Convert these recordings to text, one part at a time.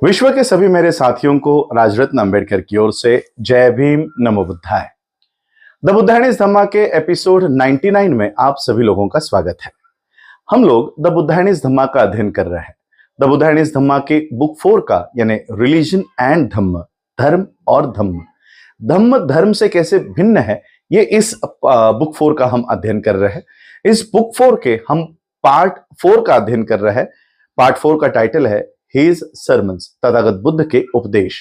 विश्व के सभी मेरे साथियों को राजरत्न अंबेडकर की ओर से जय भीम, नमो बुद्धाय। द बुद्धायनीज धम्मा के एपिसोड 99 में आप सभी लोगों का स्वागत है। हम लोग द बुद्धायनीज धम्मा का अध्ययन कर रहे हैं। द बुद्धायनीज धम्मा के बुक 4 का यानी रिलीजन एंड धम्म, धर्म और धम्म, धम्म धर्म से कैसे भिन्न है, ये इस बुक 4 का हम अध्ययन कर रहे हैं। इस बुक 4 के हम पार्ट 4 का अध्ययन कर रहे हैं। पार्ट 4 का टाइटल है His Sermons, तथागत बुद्ध के उपदेश।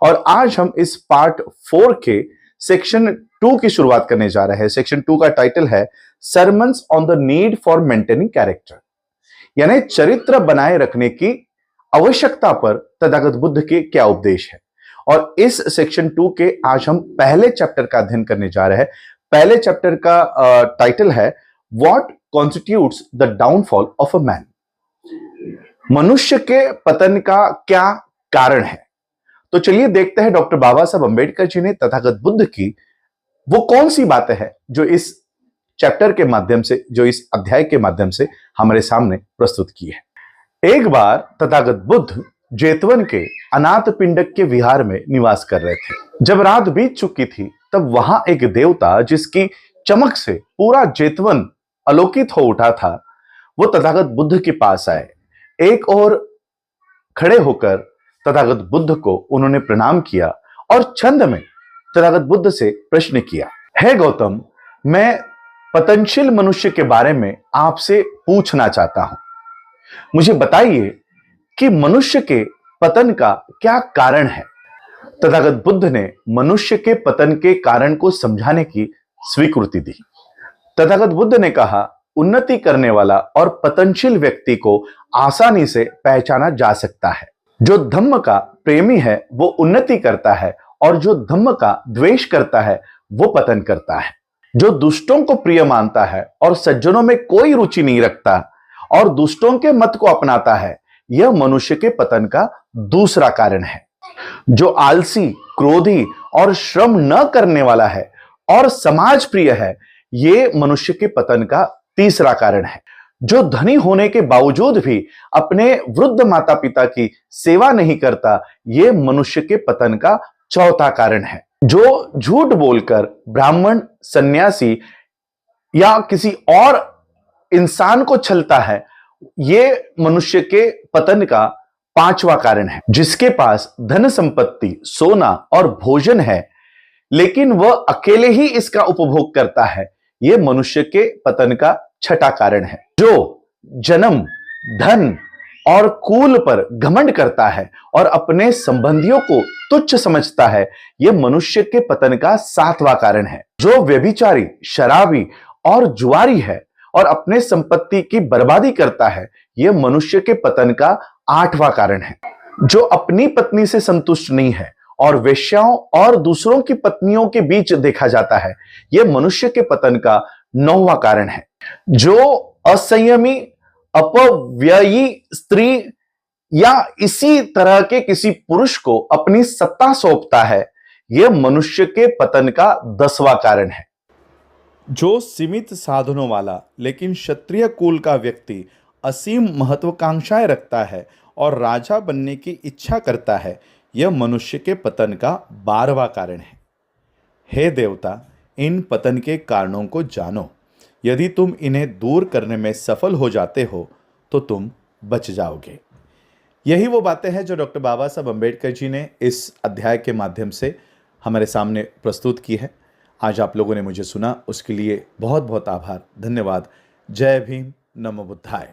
और आज हम इस पार्ट 4 के सेक्शन 2 की शुरुआत करने जा रहे हैं। सेक्शन 2 का टाइटल है Sermons on the Need for Maintaining Character, यानी चरित्र बनाए रखने की आवश्यकता पर तथागत बुद्ध के क्या उपदेश है। और इस सेक्शन 2 के आज हम पहले चैप्टर का अध्ययन करने जा रहे हैं। पहले चैप्टर का टाइटल है What Constitutes the Downfall of a Man, मनुष्य के पतन का क्या कारण है। तो चलिए देखते हैं डॉक्टर बाबा साहब अंबेडकर जी ने तथागत बुद्ध की वो कौन सी बातें हैं जो इस चैप्टर के माध्यम से, जो इस अध्याय के माध्यम से हमारे सामने प्रस्तुत की है। एक बार तथागत बुद्ध जेतवन के अनाथ पिंडक के विहार में निवास कर रहे थे। जब रात बीत चुकी थी तब वहां एक देवता जिसकी चमक से पूरा जेतवन आलोकित हो उठा था, वो तथागत बुद्ध के पास आए। एक और खड़े होकर तथागत बुद्ध को उन्होंने प्रणाम किया और छंद में तथागत बुद्ध से प्रश्न किया, हे गौतम, मैं पतनशील मनुष्य के बारे में आपसे पूछना चाहता हूं। मुझे बताइए कि मनुष्य के पतन का क्या कारण है। तथागत बुद्ध ने मनुष्य के पतन के कारण को समझाने की स्वीकृति दी। तथागत बुद्ध ने कहा, उन्नति करने वाला और पतनशील व्यक्ति को आसानी से पहचाना जा सकता है। जो धम्म का प्रेमी है वो उन्नति करता है और जो धम्म का द्वेष करता है वो पतन करता है। जो दुष्टों को प्रिय मानता है और सज्जनों में कोई रुचि नहीं रखता और दुष्टों के मत को अपनाता है, यह मनुष्य के पतन का दूसरा कारण है। जो आलसी, क्रोधी और श्रम न करने वाला है और समाज प्रिय है, ये मनुष्य के पतन का तीसरा कारण है। जो धनी होने के बावजूद भी अपने वृद्ध माता पिता की सेवा नहीं करता, यह मनुष्य के पतन का चौथा कारण है। जो झूठ बोलकर ब्राह्मण, सन्यासी या किसी और इंसान को छलता है, यह मनुष्य के पतन का पांचवा कारण है। जिसके पास धन संपत्ति, सोना और भोजन है लेकिन वह अकेले ही इसका उपभोग करता है, यह मनुष्य के पतन का छठा कारण है। जो जन्म, धन और कुल पर घमंड करता है और अपने संबंधियों को तुच्छ समझता है, यह मनुष्य के पतन का सातवां कारण है। जो व्यभिचारी, शराबी और जुआरी है और अपने संपत्ति की बर्बादी करता है, यह मनुष्य के पतन का आठवां कारण है। जो अपनी पत्नी से संतुष्ट नहीं है और वेश्याओं और दूसरों की पत्नियों के बीच देखा जाता है, यह मनुष्य के पतन का नौवां कारण है। जो असंयमी, अपव्ययी स्त्री या इसी तरह के किसी पुरुष को अपनी सत्ता सौंपता है, यह मनुष्य के पतन का 10वां कारण है। जो सीमित साधनों वाला लेकिन क्षत्रिय कुल का व्यक्ति असीम महत्वाकांक्षाएं रखता है और राजा बनने की इच्छा करता है, यह मनुष्य के पतन का 12वां कारण है। हे देवता, इन पतन के कारणों को जानो। यदि तुम इन्हें दूर करने में सफल हो जाते हो तो तुम बच जाओगे। यही वो बातें हैं जो डॉक्टर बाबा साहब अंबेडकर जी ने इस अध्याय के माध्यम से हमारे सामने प्रस्तुत की है। आज आप लोगों ने मुझे सुना, उसके लिए बहुत बहुत आभार, धन्यवाद। जय भीम, नमो बुद्धाय।